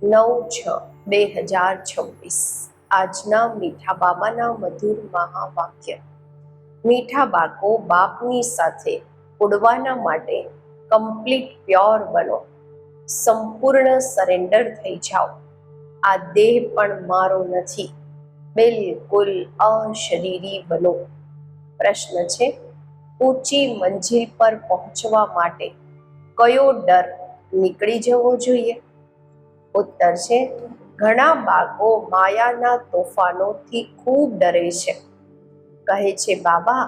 9/6/2026 આજના મીઠા બાબાના મધુર મહાવાક્ય. મીઠા બાળકો, બાપની સાથે ઉડવાના માટે કમ્પ્લીટ પ્યોર બનો, સંપૂર્ણ સરેન્ડર થઈ જાઓ. આ દેહ પણ મારો નથી, બિલકુલ અશરીરી બનો. પ્રશ્ન છે, ઊંચી મંજિલ પર પહોંચવા માટે કયો ડર નીકળી જવો જોઈએ? ઉત્તર છે, ઘણા બાળકો માયાના તોફાનોથી ખૂબ ડરે છે. કહે છે, બાબા,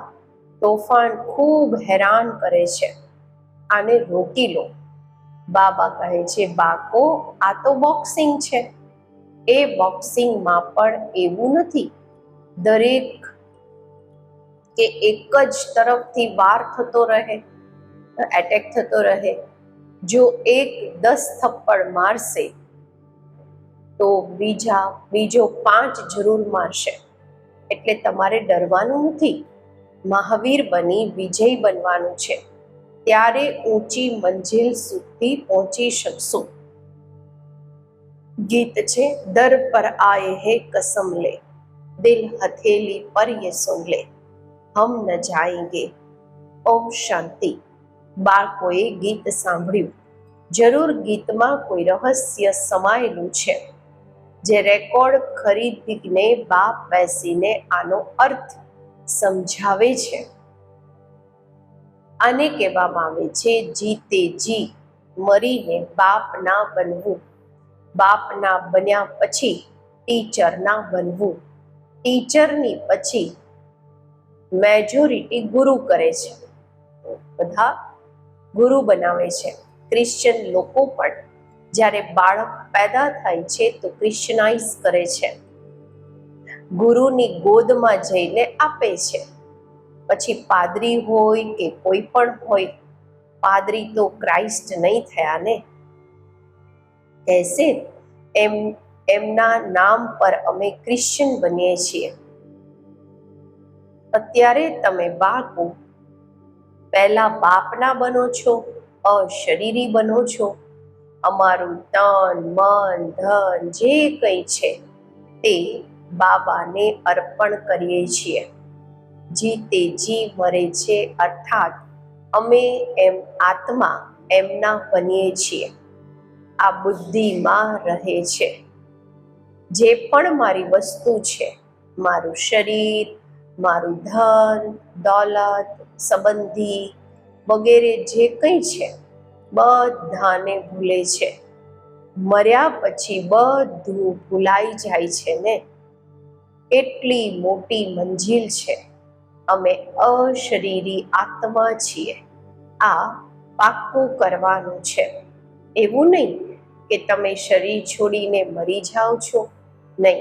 તોફાન ખૂબ હેરાન કરે છે, આને રોકી લો. બાબા કહે છે, બાળકો, આ તો બોક્સિંગ છે. એ બોક્સિંગમાં પણ એવું નથી દરેક કે એક જ તરફથી વાર થતો રહે, એટેક થતો રહે. જો એક 10 થપ્પડ મારશે તો બીજો 5 જરૂર મારશે. એટલે તમારે ડરવાનું નથી, મહાવીર બની વિજય બનવાનું છે. ત્યારે ઊંચી મંજિલ સુધી પહોંચી શકશો. ગીત છે, દર પર આયે હે કસમ લે, દિલ હથેલી પર યે સુન લે, હમ ન જાએંગે. ઓમ શાંતિ. બાળકોએ ગીત સાંભળ્યું. જરૂર ગીતમાં કોઈ રહસ્ય સમાયેલું છે, જે રેકોર્ડ ખરીદીને બાપ બેસીને આનો અર્થ સમજાવે છે. આને કહેવામાં આવે છે, જીતે જી મરીને બાપ ના બનવું. બાપ ના બન્યા પછી ટીચર ના બનવું. ટીચરની પછી મેજોરિટી ગુરુ કરે છે, બધા ગુરુ બનાવે છે. ક્રિશ્ચિયન લોકો પણ જ્યારે બાળક પેદા થાય છે તો ક્રિશ્ચનાઇઝ કરે છે, ગુરુની ગોદમાં જઈને આપે છે. પછી પાદરી હોય કે કોઈ પણ હોય, પાદરી તો ક્રાઇસ્ટ નહીં થયા ને. કહેશે, એમના નામ પર અમે ક્રિશ્ચિયન બનીએ છીએ. અત્યારે તમે બાળકો પહેલા બાપના બનો છો, અશરીરી બનો છો. અમારું તન, મન, ધન જે કંઈ છે તે બાબાને અર્પણ કરીએ છીએ. જીતે જી મરે છે, અર્થાત અમે આત્મા એમના બનીએ છીએ. આ બુદ્ધિમાં રહે છે. જે પણ મારી વસ્તુ છે, મારું શરીર, મારું ધન, દોલત, સંબંધી વગેરે જે કંઈ છે, બધાને ભૂલે છે. મર્યા પછી બધું ભૂલાઈ જાય છે ને. એટલી મોટી મંજિલ છે. અમે અશરીરી આત્મા છીએ. આ પાક્કું કરવાનું છે. એવું નહીં કે તમે શરીર છોડીને મરી જાઓ છો. નહીં,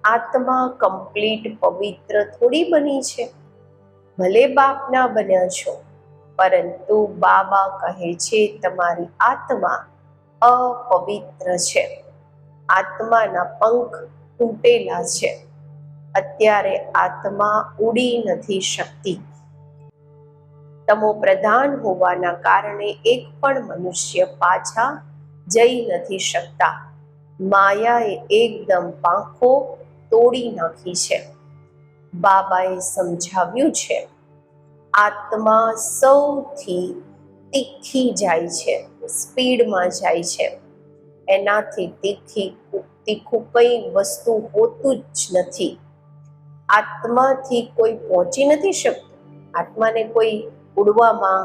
આત્મા કમ્પ્લીટ પવિત્ર થોડી બની છે. ભલે બાપના બન્યા છો, પરંતુ બાબા કહે છે, તમારી આત્મા અપવિત્ર છે. આત્માના પંખ તૂટેલા છે. અત્યારે આત્મા ઉડી નથી શકતી. તમો પ્રધાન હોવાના કારણે એક પણ મનુષ્ય પાછા જઈ નથી શકતા. માયાએ એકદમ પાંખો તોડી નાખી છે. બાબાએ સમજાવ્યું છે, આત્મા સૌથી તીખી જાય છે, સ્પીડમાં જાય છે. એનાથી તીખું કઈ વસ્તુ હોતું જ નથી. આત્માથી કોઈ પહોંચી નથી શકતું. આત્માને કોઈ ઉડવામાં,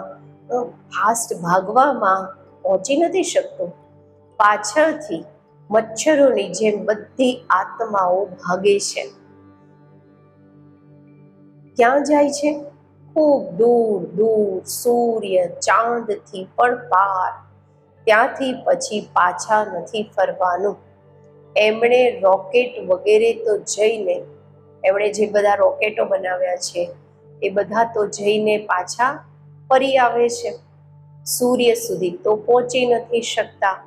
ફાસ્ટ ભાગવામાં પહોંચી નથી શકતું. પાછળથી મચ્છરોની જેમ બધી આત્માઓ ભાગે છે. ક્યાં જાય છે? ખૂબ દૂર દૂર, સૂર્ય ચાંદથી પણ પાર. ત્યાંથી પછી પાછા નથી ફરવાનું. એમણે રોકેટ વગેરે તો જઈને, એમણે જે બધા રોકેટો બનાવ્યા છે એ બધા તો જઈને પાછા ફરી આવે છે. સૂર્ય સુધી તો પહોંચી નથી શકતા.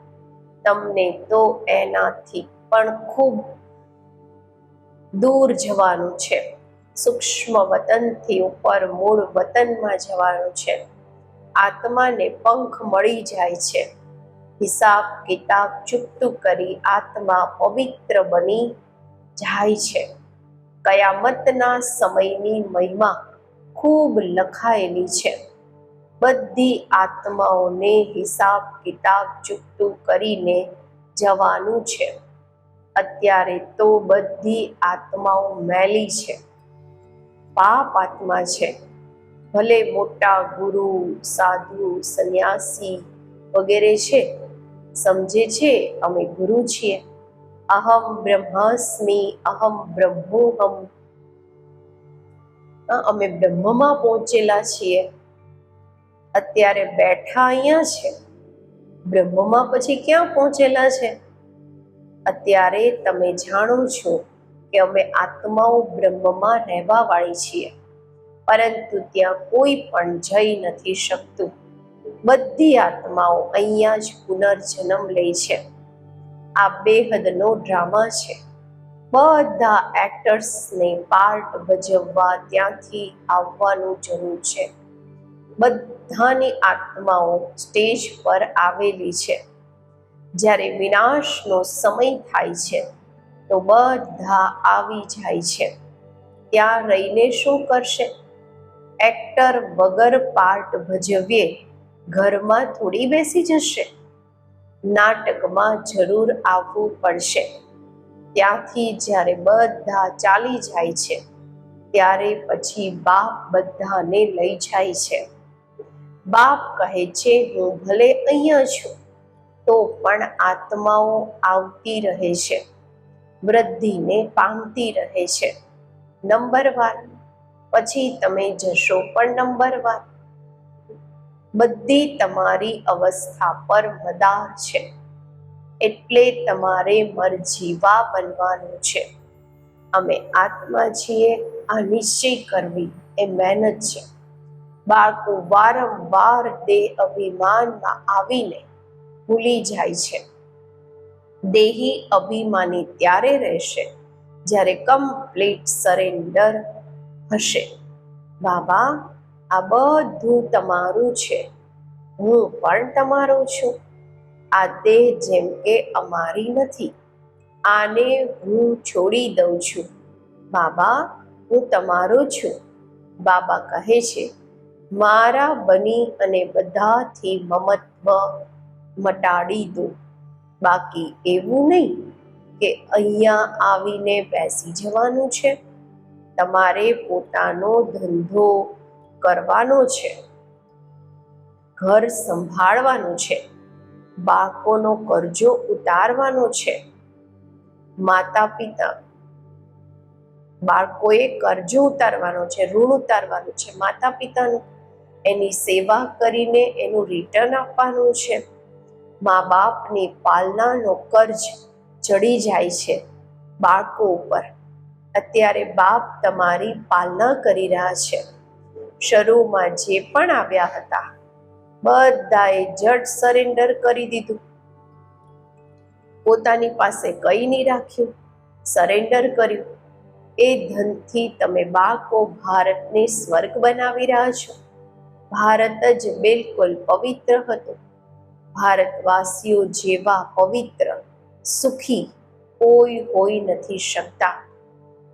તમને તો એનાથી પણ ખૂબ દૂર જવાનું છે. સૂક્ષ્મ વતનથી ઉપર મૂળ વતનમાં જવાનું છે. આત્માને પંખ મળી જાય છે. હિસાબ કિતાબ ચૂકતું કરી આત્મા પવિત્ર બની જાય છે. કયામતના સમયની મહિમા ખૂબ લખાયેલી છે. બધી આત્માઓને હિસાબ કિતાબ ચૂકતું કરીને જવાનું છે. અત્યારે તો બધી આત્માઓ મેલી છે, પાપ આત્મા છે. ભલે મોટા ગુરુ, સાધુ, સંન્યાસી વગેરે છે, સમજે છે અમે ગુરુ છીએ, અહમ બ્રહ્માસ્મિ, અહમ બ્રહ્મોહમ, અમે બ્રહ્મમાં પહોંચેલા છીએ. અત્યારે બેઠા અહીંયા છે, બ્રહ્મમાં પછી ક્યાં પહોંચેલા છે? અત્યારે તમે જાણો છો કે અમે આત્માઓ બ્રહ્મમાં રહેવા વાળી છીએ, પરંતુ ત્યાં કોઈ પણ જઈ નથી શકતું. બધી આત્માઓ અહીંયા જ પુનર્જન્મ લે છે. આ બેહદનો ડ્રામા છે. બધા એક્ટર્સને પાર્ટ ભજવવા ત્યાંથી આવવાનું જરૂર છે. બધાની આત્માઓ સ્ટેજ પર આવેલી છે. જ્યારે વિનાશનો સમય થાય છે તો બધા આવી જાય છે. ત્યાં રહીને શું કરશે? એક્ટર વગર પાર્ટ ભજવીએ ઘરમાં થોડી બેસી જશે. નાટકમાં જરૂર આવવું પડશે. ત્યાંથી જ્યારે બધા ચાલી જાય છે ત્યારે પછી બાપ બધાને લઈ જાય છે. બાપ કહે છે હું ભલે અહીંયા છું તો પણ આત્માઓ આવતી રહે છે, વૃદ્ધિને પામતી રહે છે. નંબરવાર. પછી તમે જશો પણ નંબરવાર. બધી તમારી અવસ્થા પર મદાર છે, એટલે તમારે મરજીવા બનવાનું છે. અમે આત્મા છીએ, આ નિશ્ચય કરવી એ મહેનત છે. બાળકો વારંવાર દેહ અભિમાનમાં આવીને ભૂલી જાય છે. દેહી અભિમાની ત્યારે રહેશે જ્યારે કમ્પ્લીટ સરેન્ડર હશે. બાબા, આ બધું તમારું છે, હું પણ તમારો છું. આ દેહ જેમ કે અમારી નથી, આને હું છોડી દઉં છું. બાબા, હું તમારો છું. બાબા કહે છે મારા બની અને બધાથી મમત્વ મટાડી દો. બાકી એવું નહીં કે અહીંયા આવીને બેસી જવાનું છે. તમારે પોતાનો ધંધો કરવાનો છે, ઘર સંભાળવાનું છે, બાળકોનો કરજો ઉતારવાનો છે. માતા પિતા, બાળકોએ કરજો ઉતારવાનો છે, ઋણ ઉતારવાનું છે માતા પિતાનું. એની સેવા કરીને એનું રિટર્ન આપવાનું છે. મા બાપની પાલનાનો કર્જ ચડી જાય છે બાળકો ઉપર. અત્યારે બાપ તમારી પાલના કરી રહ્યા છે. શરૂમાં જે પણ આવ્યા હતા બધાએ જડ સરેન્ડર કરી દીધું. પોતાની પાસે કંઈ નહીં રાખ્યું, સરેન્ડર કર્યું. એ ધનથી તમે બાળકો ભારતને સ્વર્ગ બનાવી રહ્યા છો. ભારત જ બિલકુલ પવિત્ર હતું. ભારતવાસીઓ જેવા પવિત્ર, સુખી કોઈ હોઈ નથી શકતા.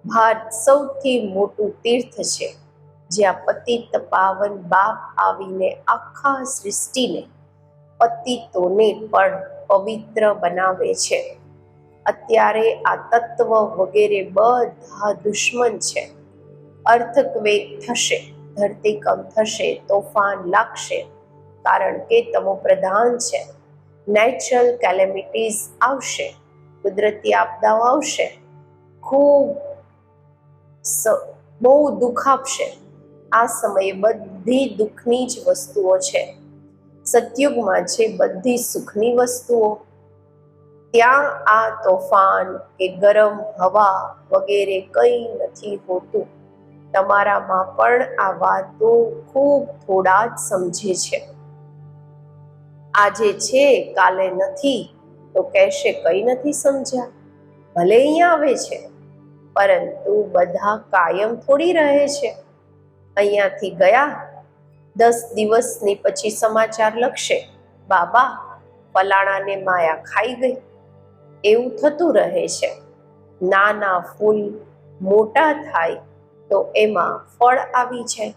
ભારત સૌથી મોટું તીર્થ છે, જ્યાં પતિત પાવન બાપ આવીને આખા સૃષ્ટિને, પતિતોને પણ પવિત્ર બનાવે છે. અત્યારે આ તત્વ વગેરે બધા દુશ્મન છે. અર્થક્વેક થશે, ધરતીકંપ થશે, તોફાન લાગશે, કારણ કે તમો પ્રધાન છે. નેચરલ કેલેમિટીઝ આવશે, કુદરતી આપદાઓ આવશે, ખૂબ બહુ દુઃખ આપશે. આ સમયે બધી દુઃખની જ વસ્તુઓ છે. સતયુગમાં છે બધી સુખની વસ્તુઓ. ત્યાં આ તોફાન કે ગરમ હવા વગેરે કંઈ નથી હોતું. તમારામાં પણ આ વાતો ખૂબ થોડા જ સમજે છે. આજે છે કાલે નથી તો કહેશે કંઈ નથી સમજ્યા. ભલે અહીંયા આવે છે, પરંતુ બધા કાયમ થોડી રહે છે. અહીંયાથી ગયા 10 દિવસની પછી સમાચાર લખશે, બાબા ફલાણાને માયા ખાઈ ગઈ, એવું થતું રહે છે. નાના ફૂલ મોટા થાય તો એમાં ફળ આવી જાય,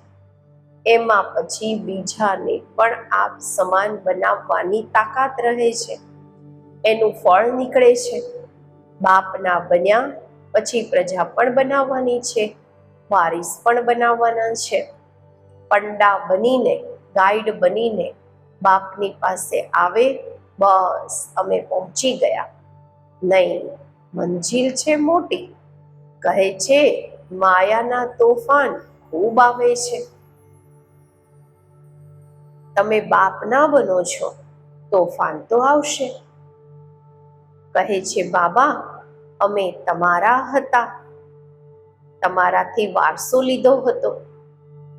એમાં પછી બીજાને પણ આપ સમાન બનાવવાની તાકાત રહે છે, એનું ફળ નીકળે છે. બાપના બન્યા પછી પ્રજા પણ બનાવવાની છે, વારિસ પણ બનાવવાના છે. પંડા બનીને, ગાઈડ બનીને બાપની પાસે આવે, બસ અમે પહોંચી ગયા. નહીં, મંજિલ છે મોટી. કહે છે માયાના તોફાન ખૂબ આવે છે. તમે બાપના બનો છો, તોફાન તો આવશે. કહે છે બાબા અમે તમારા હતા, તમારાથી વારસો લીધો હતો,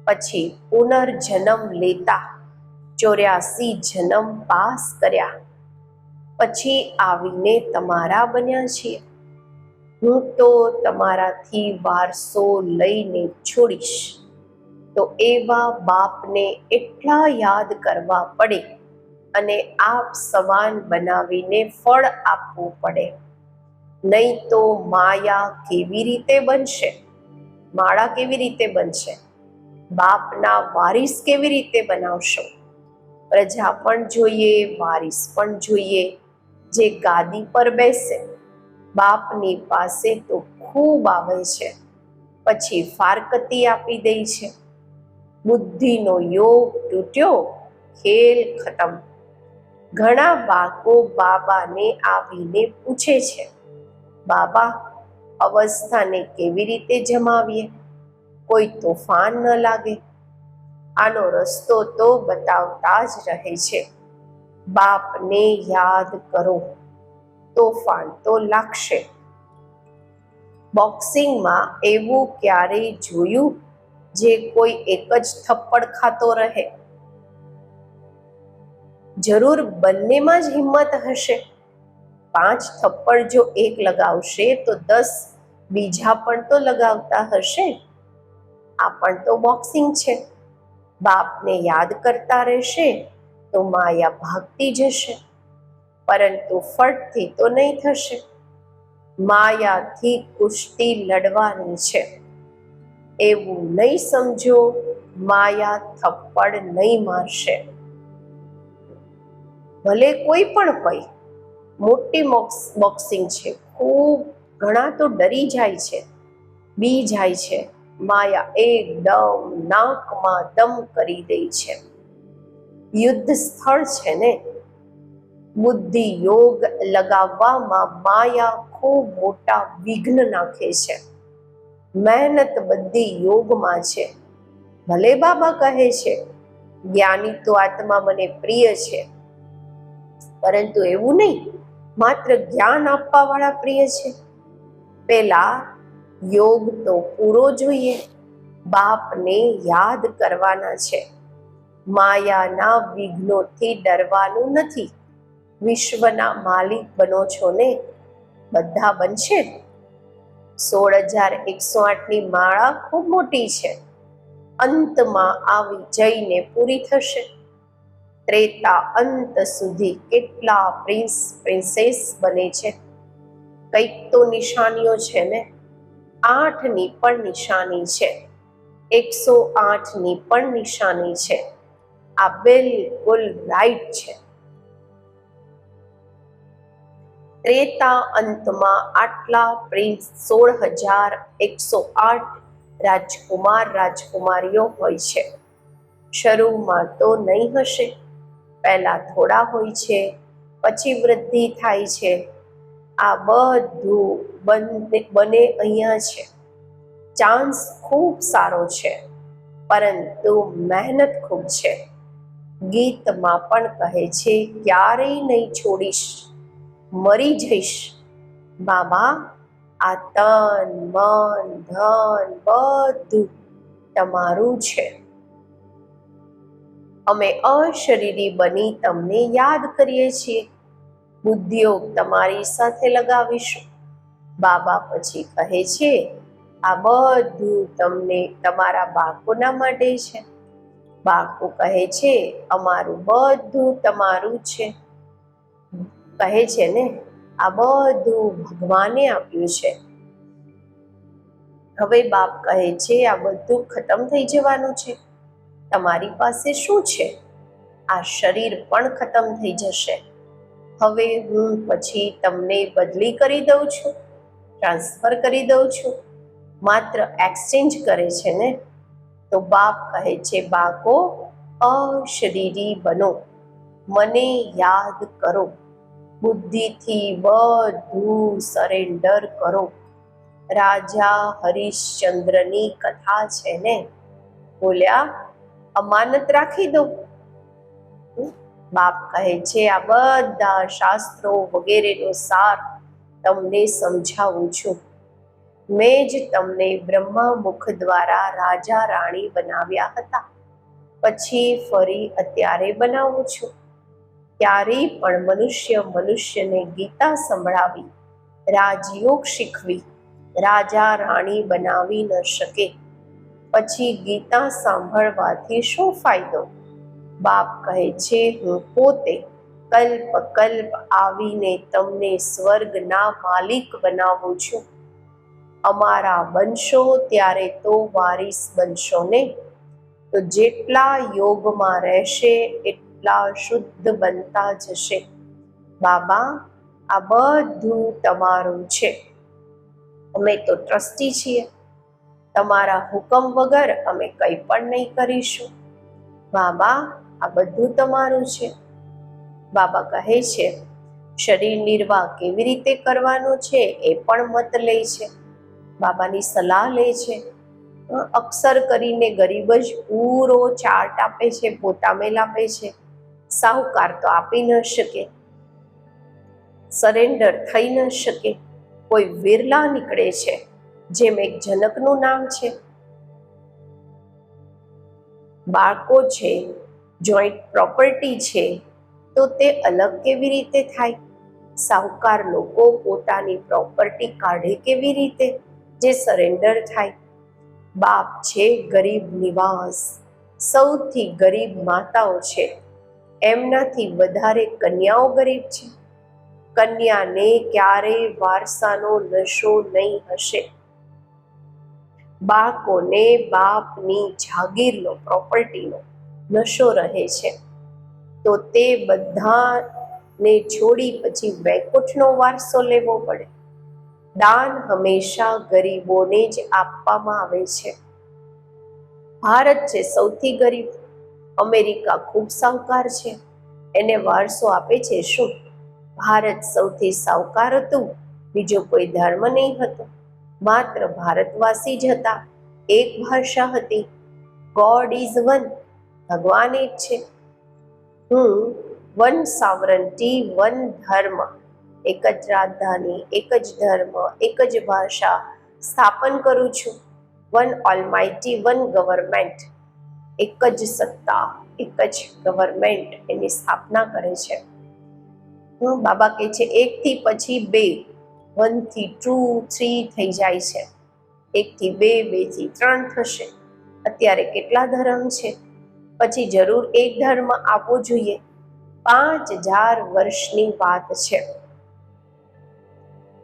પછી પુનર્જન્મ લેતા 84 જન્મ પાસ કર્યા, પછી આવીને તમારા બન્યા છીએ. હું તો તમારાથી વારસો લઈને છોડીશ. તો એવા બાપને એટલા યાદ કરવા પડે અને આપ સમાન બનાવીને ફળ આપવું પડે. નહીં તો માયા કેવી રીતે બનશે? માળા કેવી રીતે બનશે? બાપના વારિસ કેવી રીતે બનાવશો? પ્રજા પણ જોઈએ, વારિસ પણ જોઈએ, જે ગાદી પર બેસે. બાપની પાસે તો ખૂબ આવે છે, પછી ફારકતી આપી દે છે. બુદ્ધિનો યોગ તૂટ્યો, ખેલ ખતમ. ઘણા બાળકો બાબાને આવીને પૂછે છે, બાબા અવસ્થાને કેવી રીતે જમાવીએ, કોઈ તોફાન ન લાગે? આનો રસ્તો તો બતાવતા જ રહે છે. બાપને યાદ કરો, તોફાન તો લાગશે. બોક્સિંગમાં એવું ક્યારેય જોયું જે કોઈ એક જ થપ્પડ ખાતો રહે? જરૂર બંનેમાં જ હિંમત હશે. 5 થપ્પડ જો એક લગાવશે તો 10 બીજા પણ તો લગાવતા હશે. આ પણ તો બોક્સિંગ છે. બાપને યાદ કરતા રહેશે તો માયા ભાગતી જશે, પરંતુ ફટથી તો નહીં થશે. માયાથી કુસ્તી લડવાની છે. એવું નહીં સમજો માયા થપ્પડ નહીં મારશે. ભલે કોઈ પણ હોય, મોટી બોક્સિંગ છે, ખૂબ ઘણા તો ડરી જાય છે, બી જાય છે. માયા એકદમ નાકમાં દમ કરી દે છે. યુદ્ધ સ્થળ છે ને, બુદ્ધિ યોગ લગાવવામાં માયા ખૂબ મોટા વિઘ્ન નાખે છે. મહેનત બધી યોગમાં છે. ભલે બાબા કહે છે જ્ઞાની તો આત્મા મને પ્રિય છે, પરંતુ એવું નહીં માત્ર જ્ઞાન આપવા વાળા પ્રિય છે. પેલા યોગ તો પૂરો જોઈએ. બાપને યાદ કરવાના છે. માયાના વિઘ્નોથી ડરવાનું નથી. વિશ્વના માલિક બનો છો ને, બધા બનશે. 16,108ની માળા ખૂબ મોટી છે. અંતમાં આવી જઈને પૂરી થશે. ત્રેતા અંત સુધી કેટલા પ્રિન્સ પ્રિન્સેસ બને છે? કંઈક તો નિશાનીઓ છે ને. 8ની પણ નિશાની છે, 108ની પણ નિશાની છે. આ બિલકુલ રાઈટ છે. ત્રેતા અંતમાં આટલા પ્રિન્સ 16,108 રાજકુમાર રાજકુમારીઓ હોય છે. શરૂમાં તો નહીં હશે, પહેલા થોડા હોય છે, પછી વૃદ્ધિ થાય છે. આ બધું બને અહીંયા છે. ચાન્સ ખૂબ સારો છે, પરંતુ મહેનત ખૂબ છે. ગીતમાં પણ કહે છે ક્યારેય નહીં છોડીશ, મરી જઈશ. બાબા આ તન મન ધન બધું તમારું છે. અમે અશરીરી બની તમને યાદ કરીએ છીએ. બુદ્ધિયોગ તમારી સાથે લગાવીશું. બાબા પછી કહે છે આ બધું તમને તમારા બાળકોના માટે છે. બાળકો કહે છે અમારું બધું તમારું છે. કહે છે ને, આ બધું ભગવાને આપ્યું છે. હવે બાપ કહે છે આ બધું ખતમ થઈ જવાનું છે. તમારી પાસે શું છે? આ શરીર પણ ખતમ થઈ જશે. હવે હું પછી તમને બદલી કરી દઉં છું, ટ્રાન્સફર કરી દઉં છું. માત્ર એક્સચેન્જ કરે છે ને. તો બાપ કહે છે, બાળકો અશરીરી બનો, મને યાદ કરો, બુદ્ધિથી બધું સરેન્ડર કરો. રાજા હરિશ્ચંદ્રની કથા છે ને, બોલ્યા અમાનત રાખી દો. બાપ કહે છે આ બધા શાસ્ત્રો વગેરેનો સાર તમને સમજાવું છું. મેં જ તમને બ્રહ્મા મુખ દ્વારા રાજા રાણી બનાવ્યા હતા, પછી ફરી અત્યારે બનાવું છું. ક્યારેય પણ મનુષ્યને ગીતા સંભળાવી, રાજયોગ શીખવી, રાજા રાણી બનાવી ન શકે. પછી ગીતા સાંભળવાથી શું ફાયદો? બાપ કહે છે હું પોતે કલ્પ કલ્પ આવીને તમને સ્વર્ગના માલિક બનાવું છું. અમારા બનશો ત્યારે તો વારિસ બનશો ને. તો જેટલા યોગમાં રહેશે એટલા શુદ્ધ બનતા જશે. બાબા આ બધું તમારું છે, અમે તો ટ્રસ્ટી છીએ. તમારા હુકમ વગર અમે કંઈ પણ નહીં કરીશું. બાબા આ બધું તમારું છે. બાબા કહે છે શરીર નિર્વાહ કેવી રીતે કરવાનો છે એ પણ મત લે છે, બાબાની સલાહ લે છે. અક્ષર કરીને ગરીબ જ પૂરો ચાર્ટ આપે છે, પોતામેલ આપે છે. સાહુકાર તો આપી ન શકે, સરેન્ડર થઈ ન શકે. કોઈ વિરલા નીકળે છે, જેમ એક જનકનું નામ છે. બાળકો છે, જોઈન્ટ પ્રોપર્ટી છે, તો તે અલગ કેવી રીતે થાય? સાહુકાર લોકો પોતાની પ્રોપર્ટી કાઢે કેવી રીતે, જે સરેન્ડર થાય? બાપ છે ગરીબ નિવાસ, સૌથી ગરીબ માતાઓ છે, એમનાથી વધારે કન્યાઓ ગરીબ છે. કન્યાને ક્યારેય વારસાનો નશો નહીં હશે. બાળકોને બાપની જાગીરનો, પ્રોપર્ટીનો નશો રહે છે. તો તે બધાને છોડી પછી વૈકુંઠનો વારસો લેવો પડે. દાન હંમેશા ગરીબોને જ આપવામાં આવે છે. ભારત છે સૌથી ગરીબ, અમેરિકા ખૂબ સાહુકાર છે, એને વારસો આપે છે શું? ભારત સૌથી સાહુકાર હતું, બીજો કોઈ ધર્મ નહીં હતો, માત્ર ભારતવાસી જ હતા. એક ભાષા હતી, ગોડ ઇઝ વન, ભગવાન એક છે. હું વન સાવરન્ટી, વન ધર્મ, એક જ રાજધાની, એક જ ધર્મ, એક જ ભાષા સ્થાપન કરું છું. વન ઓલમાઇટી, વન ગવર્મેન્ટ, એક જ સત્તા, એક જ ગવર્મેન્ટ એની સ્થાપના કરે છે. બાબા કહે છે એકથી પછી બે, 1 થી 2, 3 થઈ જાય છે, 1 થી 2, 2 થી 3 થશે. અત્યારે કેટલા ધર્મ છે? પછી જરૂર એક ધર્મ આપવો જોઈએ. 5000 વર્ષની વાત છે.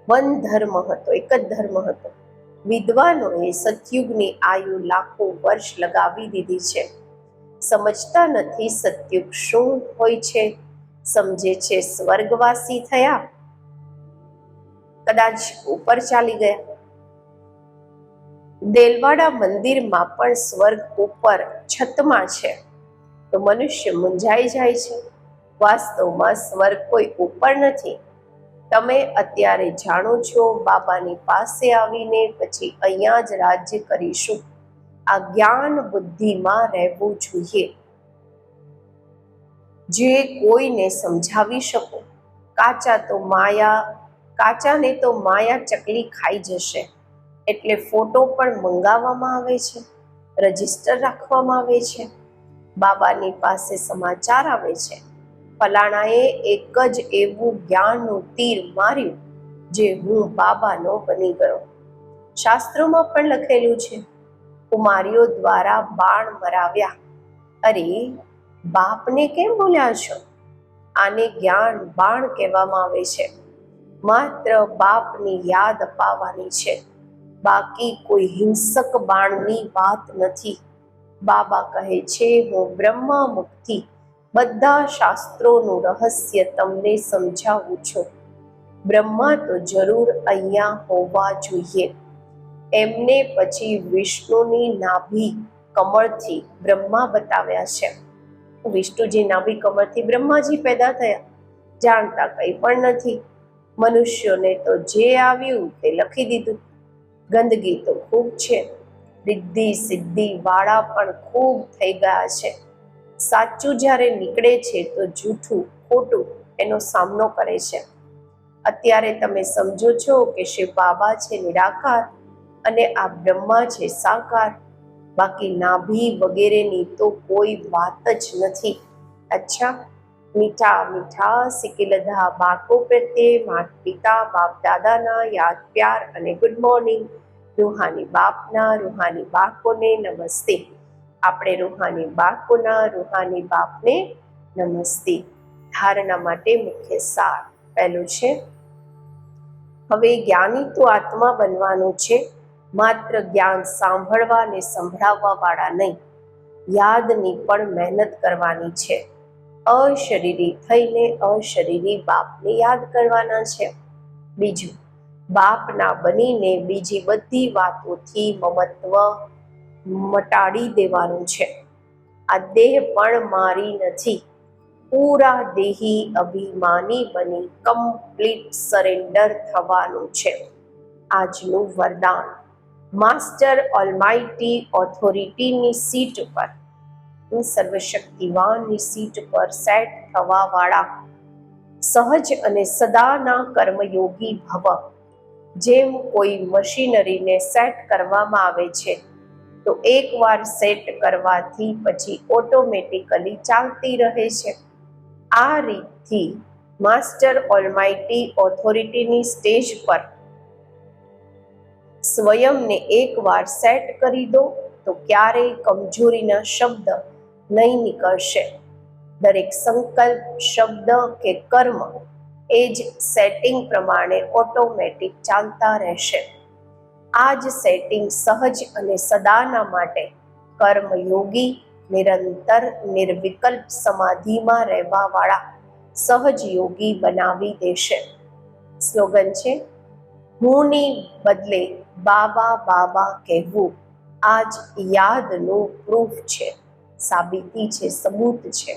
વન ધર્મ હતો, એક જ ધર્મ હતો. વિદ્વાનોએ સતયુગની આયુ લાખો વર્ષ લગાવી દીધી છે. સમજતા નથી સતયુગ શું હોય છે, સમજે છે સ્વર્ગવાસી થયા, કદાચ ઉપર ચાલી ગયા. દેલવાડા મંદિરમાં પણ સ્વર્ગ ઉપર છતમાં છે, તો મનુષ્ય મૂંઝાઈ જાય છે. વાસ્તવમાં સ્વર્ગ કોઈ ઉપર નથી. તમે અત્યારે જાણો છો બાબાની પાસે આવીને પછી અહીંયા જ રાજ્ય કરીશું. આ જ્ઞાન બુદ્ધિમાં રહેવું જોઈએ. જે કોઈને સમજાવી શકો. કાચાને તો માયા ચકલી ખાઈ જશે, એટલે ફોટો પણ મંગાવવામાં આવે છે, રજીસ્ટર રાખવામાં આવે છે. બાબાની પાસે સમાચાર આવે છે, ફલાણાએ એક જ એવું જ્ઞાનનું તીર માર્યું જે હું બાબાનો બની ગયો. શાસ્ત્રોમાં પણ લખેલું છે, કુમારીઓ દ્વારા બાણ મરાવ્યા. અરે બાપને કેમ ભૂલ્યા છો? આને જ્ઞાન બાણ કહેવામાં આવે છે. માત્ર બાપની યાદ અપાવવાની છે, બાકી કોઈ હિંસક બાણની વાત નથી. બાબા કહે છે, હું બ્રહ્મા મુક્તિ બધા શાસ્ત્રોનું રહસ્ય તમને સમજાવું છું. બ્રહ્મા તો જરૂર અહીંયા હોવા જોઈએ. એમને પછી વિષ્ણુની નાભી કમળથી બ્રહ્મા બતાવ્યા છે. વિષ્ણુજી નાભી કમળથી બ્રહ્માજી પેદા થયા, જાણતા કંઈ પણ નથી. મનુષ્યોને તો જે આવ્યું તે લખી દીધું. ગંદકી તો ખૂબ છે, રિદ્ધિ સિદ્ધિ વાળા પણ ખૂબ થઈ ગયા છે. સાચું જ્યારે નીકળે છે તો જૂઠું ખોટું એનો સામનો કરે છે. અત્યારે તમે સમજો છો કે શિવ બાબા છે નિરાકાર અને આ બ્રહ્મા છે સાકાર, બાકી નાભી વગેરેની તો કોઈ વાત જ નથી. અચ્છા, મીઠા મીઠા સિકિલધા બાળકો પ્રત્યે માતા પિતા બાપ દાદાના યાદ પ્યાર અને ગુડ મોર્નિંગ. રૂહાની બાપના રૂહાની બાળકોને નમસ્તે. આપણે રૂહાની બાળકોના રૂહાની બાપને નમસ્તે. ધારણા માટે મુખ્ય સાર પહેલું છે, હવે જ્ઞાની તો આત્મા બનવાનું છે, માત્ર જ્ઞાન સાંભળવા ને સંભળાવવા વાળા નહીં, યાદની પણ મહેનત કરવાની છે. અશરીરી થઈને અશરીરી બાપને યાદ કરવાના છે. બીજું, બાપના બનીને બીજી બધી વાતોથી મમત્વ મટાડી દેવાનું છે. આ દેહ પણ મારી નથી. પૂરા દેહી અભિમાની બની કમ્પ્લીટ સરેન્ડર થવાનું છે. આજનું વરદાન, માસ્ટર ઓલમાઇટી ઓથોરિટીની સીટ પર, સર્વશક્તિવાનની સીટ પર સેટ થવા વાળા સહજ અને સદાના કર્મયોગી ભવ. જેમ કોઈ મશીનરીને સેટ કરવામાં આવે છે તો એકવાર સેટ કરવાથી પછી ઓટોમેટિકલી ચાલતી રહે છે. આ રીતથી માસ્ટર ઓલમાઇટી ઓથોરિટીની સ્ટેજ પર સ્વયંને એકવાર સેટ કરી દો તો ક્યારેય કમજોરીના શબ્દ નહીં નીકળશે. દરેક સંકલ્પ, શબ્દ કે કર્મ એ જ સેટિંગ પ્રમાણે ઓટોમેટિક ચાલતા રહેશે. આ જ સેટિંગ સહજ અને સદાના માટે કર્મયોગી, નિરંતર નિર્વિકલ્પ સમાધિમાં રહેવા વાળા સહજ યોગી બનાવી દેશે. સ્લોગન છે, હુંની બદલે બાબા બાબા કહેવું આ જ યાદનું પ્રૂફ છે, સાબિતી છે, સબૂત છે.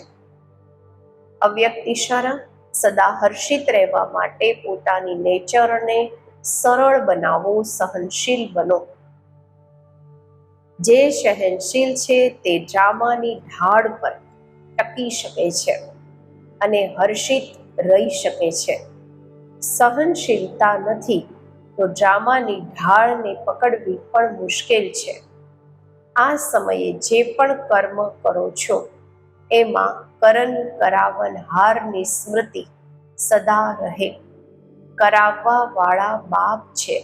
અવ્યક્ત ઇશારા, સદા હર્ષિત રહેવા માટે પોતાની નેચરને સરળ બનાવો, સહનશીલ બનો. જે સહનશીલ છે તે ડ્રામાની ઢાળ પર ટકી શકે છે અને હર્ષિત રહી શકે છે. સહનશીલતા નથી તો ડ્રામાની ઢાળને પકડવી પણ મુશ્કેલ છે. આ સમયે જે પણ કર્મ કરો છો એમાં કરન કરાવનહારની સ્મૃતિ સદા રહે. કરાવવા વાળા બાપ છે,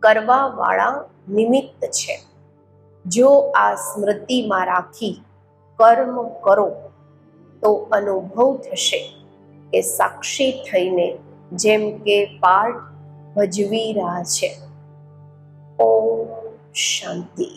કરવા વાળા નિમિત્ત છે. જો આ સ્મૃતિમાં રાખી કર્મ કરો તો અનુભવ થશે કે સાક્ષી થઈને જેમ કે પાઠ ભજવી રહ્યા છે. ઓમ શાંતિ.